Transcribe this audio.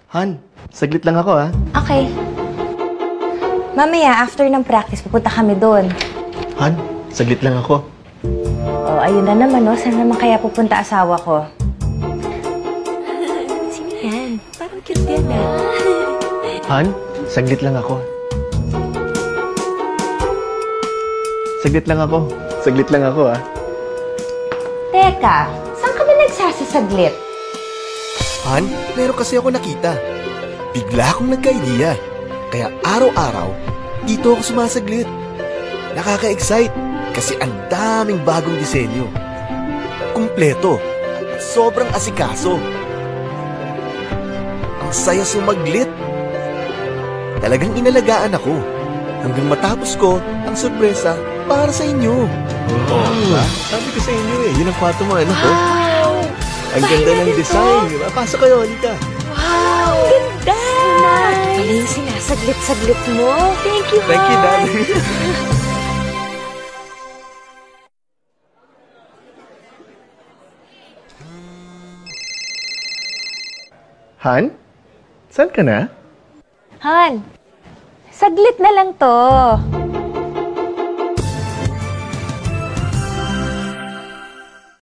Han, saglit lang ako Okay. Mamaya, after ng practice, pupunta kami doon. Han, saglit lang ako. Oh, ayun na naman, no? Saan naman kaya pupunta asawa ko? Sino yan? Parang cute yan Han, saglit lang ako. Saglit lang ako. Saglit lang ako, Teka, saan ka ba nagsasasaglit? Han, meron kasi ako nakita. Bigla akong nagka-idea. Kaya araw-araw, dito ako sumasaglit. Nakaka-excite kasi ang daming bagong disenyo. Kumpleto at sobrang asikaso. Ang saya sumaglit. Talagang inalagaan ako hanggang matapos ko ang sorpresa para sa inyo. Sabi ko sa inyo yun ang pato mo, ano ko? Ang ganda ng design. Pasok kayo, halika. Wow! Ganda! Ito pala yung sinasaglit-saglit mo. Thank you, Thank you, Dad. Han? Saan ka na? Han, saglit na lang to.